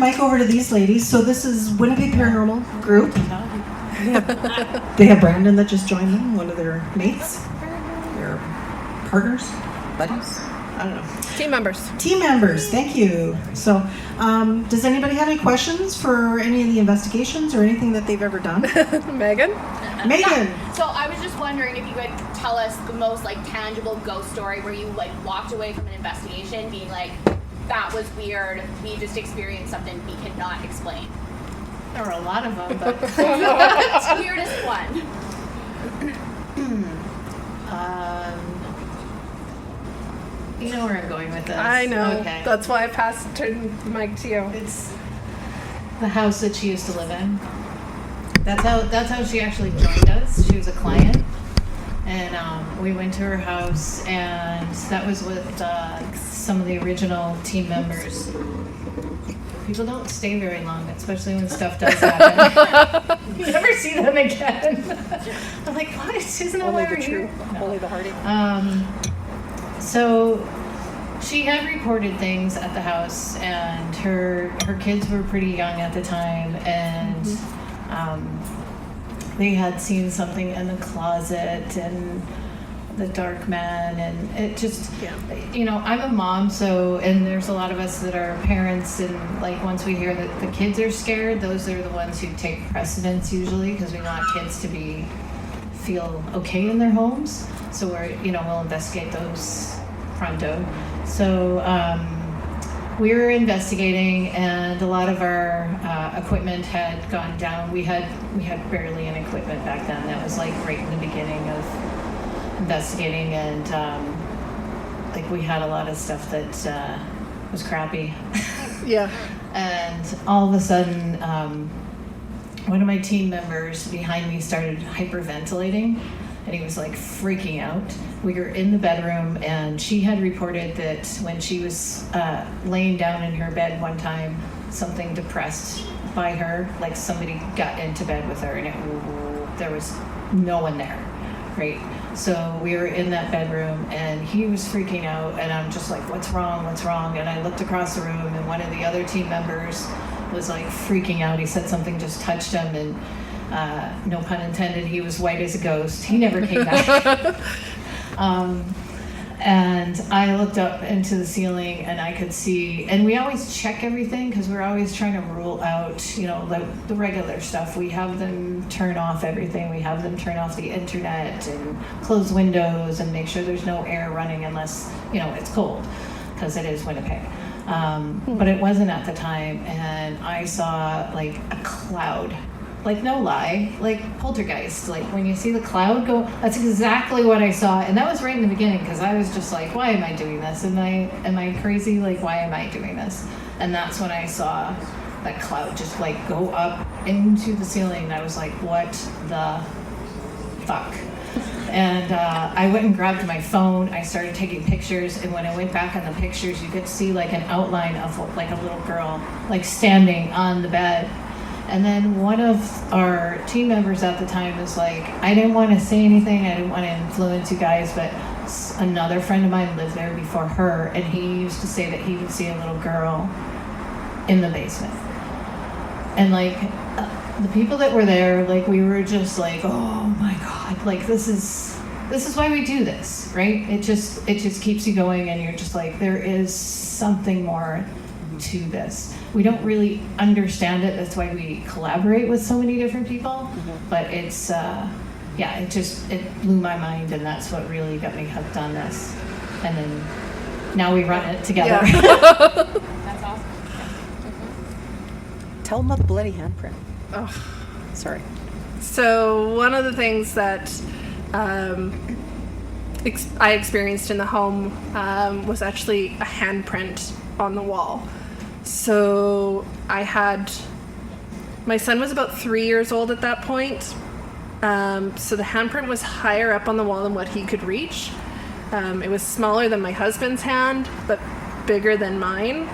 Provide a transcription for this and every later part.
mic over to these ladies. So this is Winnipeg Paranormal Group. They have Brandon that just joined them, one of their mates, their partners, buddies. I don't know. Team members. Team members, thank you. So, does anybody have any questions for any of the investigations or anything that they've ever done? Megan? Megan! Yeah. So I was just wondering if you could tell us the most tangible ghost story where you walked away from an investigation being like, that was weird, we just experienced something we cannot explain. There were a lot of them, but Weirdest one. you know where I'm going with this. I know. Okay. That's why I turned the mic to you. It's the house that she used to live in. That's how she actually joined us. She was a client, and we went to her house, and that was with some of the original team members. People don't stay very long, especially when stuff does happen. You never see them again. I'm like, what? Isn't that why we're here? No. Only the hardy. So she had reported things at the house, and her kids were pretty young at the time, and they had seen something in the closet and the dark man, and it just, I'm a mom, so, and there's a lot of us that are parents, and once we hear that the kids are scared, those are the ones who take precedence usually, because we want kids to feel okay in their homes. So we'll investigate those pronto. So we were investigating, and a lot of our equipment had gone down. We had barely any equipment back then. That was right in the beginning of investigating, and we had a lot of stuff that was crappy. Yeah. And all of a sudden, one of my team members behind me started hyperventilating, and he was freaking out. We were in the bedroom, and she had reported that when she was laying down in her bed one time, something depressed by her, somebody got into bed with her, and there was no one there, right? So we were in that bedroom, and he was freaking out, and I'm just like, what's wrong? And I looked across the room, and one of the other team members was freaking out. He said something just touched him, and no pun intended, he was white as a ghost. He never came back. And I looked up into the ceiling, and I could see, and we always check everything because we're always trying to rule out, the regular stuff. We have them turn off everything. We have them turn off the internet and close windows and make sure there's no air running unless, it's cold, because it is Winnipeg. But it wasn't at the time, and I saw a cloud. No lie, poltergeist. When you see the cloud go, that's exactly what I saw. And that was right in the beginning, because I was just why am I doing this? Am I crazy? Why am I doing this? And that's when I saw that cloud just go up into the ceiling. And I was like, what the fuck? And I went and grabbed my phone. I started taking pictures, and when I went back on the pictures, you could see an outline of a little girl standing on the bed. And then one of our team members at the time was I didn't want to say anything, I didn't want to influence you guys, but another friend of mine lived there before her, and he used to say that he would see a little girl in the basement. And the people that were there, we were just oh my God, this is why we do this, right? It just keeps you going, and you're just there is something more to this. We don't really understand it. That's why we collaborate with so many different people. But it's, it blew my mind, and that's what really got me hooked on this. And then now we run it together. Yeah. That's awesome. Tell them about the bloody handprint. Oh. Sorry. So one of the things that I experienced in the home was actually a handprint on the wall. So my son was about 3 years old at that point. So the handprint was higher up on the wall than what he could reach. It was smaller than my husband's hand, but bigger than mine.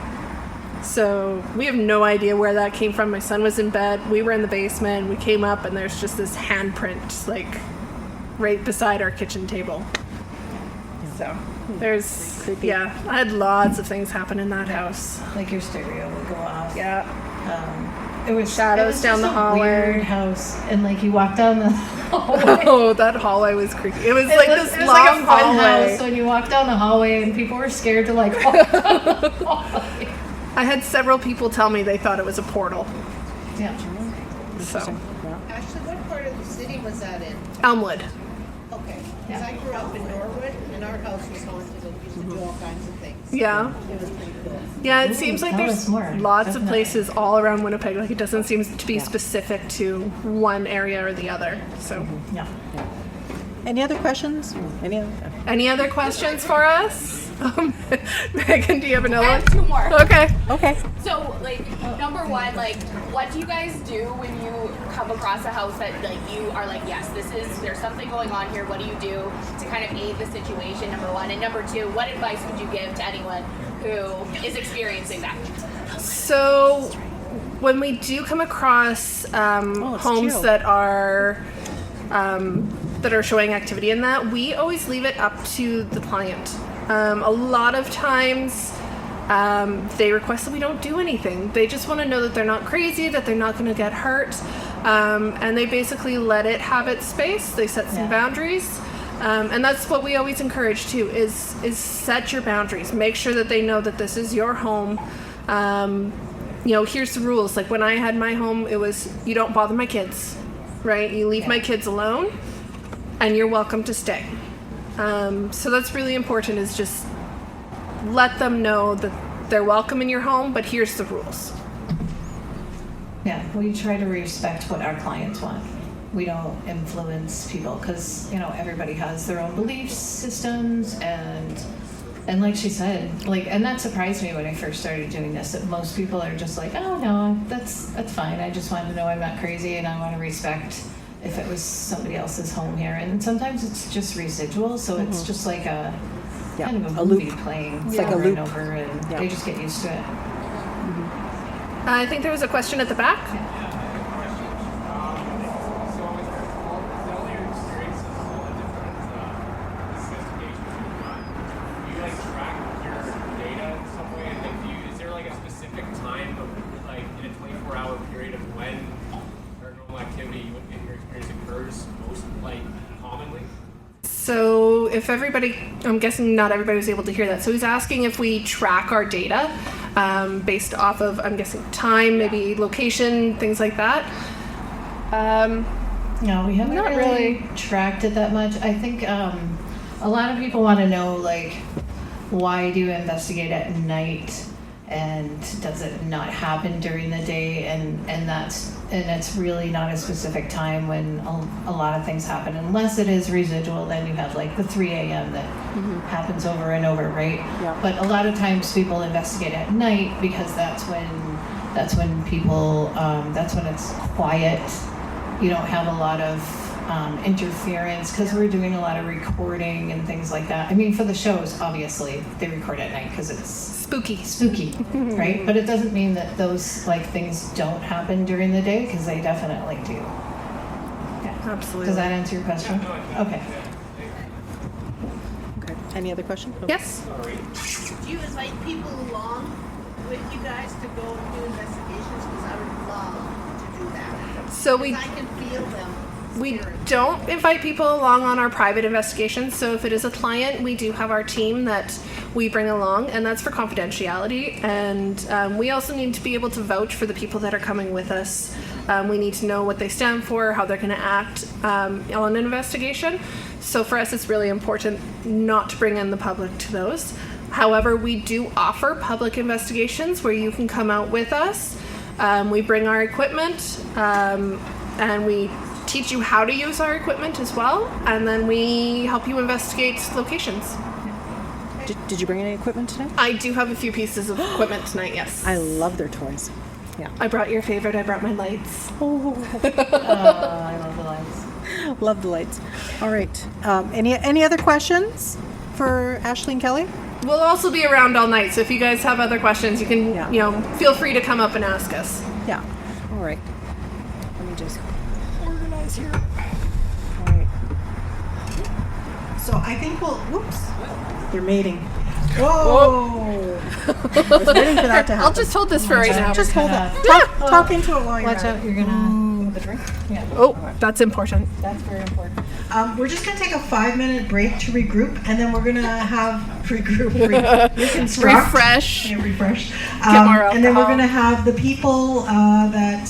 So we have no idea where that came from. My son was in bed. We were in the basement. We came up, and there's just this handprint, right beside our kitchen table. So there's, yeah, I had lots of things happen in that house. Like your stereo would go off. Yeah. There was Shadows it was down just the a hallway. Weird house, and like you walk down the hallway. Oh, that hallway was creepy. It was It like was- this it was long like a fun hallway. house when you walk down the hallway, and people were scared to like walk down the hallway. I had several people tell me they thought it was a portal. Yeah. So Ashley, what part of the city was that in? Elmwood. Okay, because I grew up in Norwood, and our house was haunted and used to do all kinds of things. Yeah. It was pretty cool. Yeah, it Ooh, seems like tell there's us more. lots of Definitely. places all around Winnipeg. Like it doesn't seem to be specific to one area or the other. So, Yeah. Any other questions? Any other? any other questions for us? Megan, do you have I another have one? 2 more. Okay. Okay. So, like, number one, like, what do you guys do when you come across a house that, like, you are like, yes, there's something going on here. What do you do to kind of aid the situation, number one? And number two, what advice would you give to anyone who is experiencing that? So, when we do come across it's homes cute. that are showing activity in that, we always leave it up to the client. A lot of times, they request that we don't do anything. They just want to know that they're not crazy, that they're not going to get hurt, and they basically let it have its space. They set some Yeah. boundaries. And that's what we always encourage too, is set your boundaries. Make sure that they know that this is your home. You know, here's the rules. Like when I had my home, it was, you don't bother my kids, right? You leave my kids alone and you're welcome to stay. So that's really important, is just let them know that they're welcome in your home, but here's the rules. Yeah, we try to respect what our clients want. We don't influence people because, you know, everybody has their own belief systems and like she said, like, and that surprised me when I first started doing this, that most people are just like, oh no, that's fine. I just want to know I'm not crazy and I want to respect if it was somebody else's home here. And sometimes it's just residual, so it's just like a kind of a movie loop. playing It's like a over loop. and over, and Yeah. they just get used to it. I think there was a question at the back. Is there like a specific time of, like, in a 24-hour period of when paranormal activity in your experience occurs most, like, commonly? So if everybody, I'm guessing not everybody was able to hear that. So he's asking if we track our data based off of, I'm guessing, time, maybe location, things like that. No, we haven't Not really really. tracked it that much. I think a lot of people want to know, like, why do you investigate at night, and does it not happen during the day? And it's really not a specific time when a lot of things happen, unless it is residual. Then you have like the 3 a.m. that happens over and over, right? Yeah. But a lot of times people investigate at night because that's when people that's when it's quiet. You don't have a lot of interference because we're doing a lot of recording and things like that. I mean, for the shows, obviously they record at night because it's spooky, right? But it doesn't mean that those like things don't happen during the day, because they definitely do. Absolutely. Does that answer your question? Okay. Okay. Any other question? Oh. Yes. Do you invite people along with you guys to go and do investigations? Because I would love to do that. So 'Cause I can feel them. we spirit. don't invite people along on our private investigations. So if it is a client, we do have our team that we bring along, and that's for confidentiality. And we also need to be able to vouch for the people that are coming with us. We need to know what they stand for, how they're going to act on an investigation. So for us, it's really important not to bring in the public to those. However, we do offer public investigations where you can come out with us. We bring our equipment, and we teach you how to use our equipment as well, and then we help you investigate locations. Did you bring any equipment today? I do have a few pieces of equipment tonight, yes. I love their toys. Yeah. I brought your favorite, I brought my lights. Oh, I love the lights. Love the lights. All right. Any other questions for Ashley and Kelly? We'll also be around all night, so if you guys have other questions, you can, Yeah. feel free to come up and ask us. Yeah. All right. Let me just organize here. All right. So I think we'll, whoops, they're mating. Whoa! I was waiting for that to happen. I'll just hold this for right now. Just hold it. Talk into it while you're Watch at out, it. you're gonna have a drink. Yeah, Oh, that's important. that's very important. We're just going to take a 5-minute break to regroup, and then we're going to have reconstruct. Refresh. Yeah, refresh. Get more and then we're alcohol. going to have the people that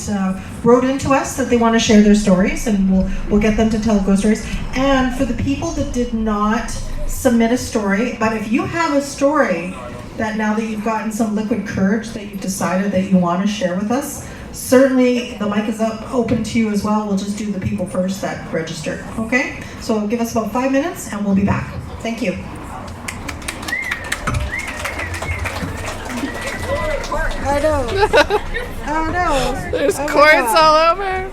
wrote into us that they want to share their stories, and we'll get them to tell ghost stories. And for the people that did not submit a story, but if you have a story that now that you've gotten some liquid courage that you've decided that you want to share with us, certainly the mic is open to you as well. We'll just do the people first that registered. Okay? So give us about 5 minutes and we'll be back. Thank you. Oh no. Oh no. There's Oh my cords God. all over.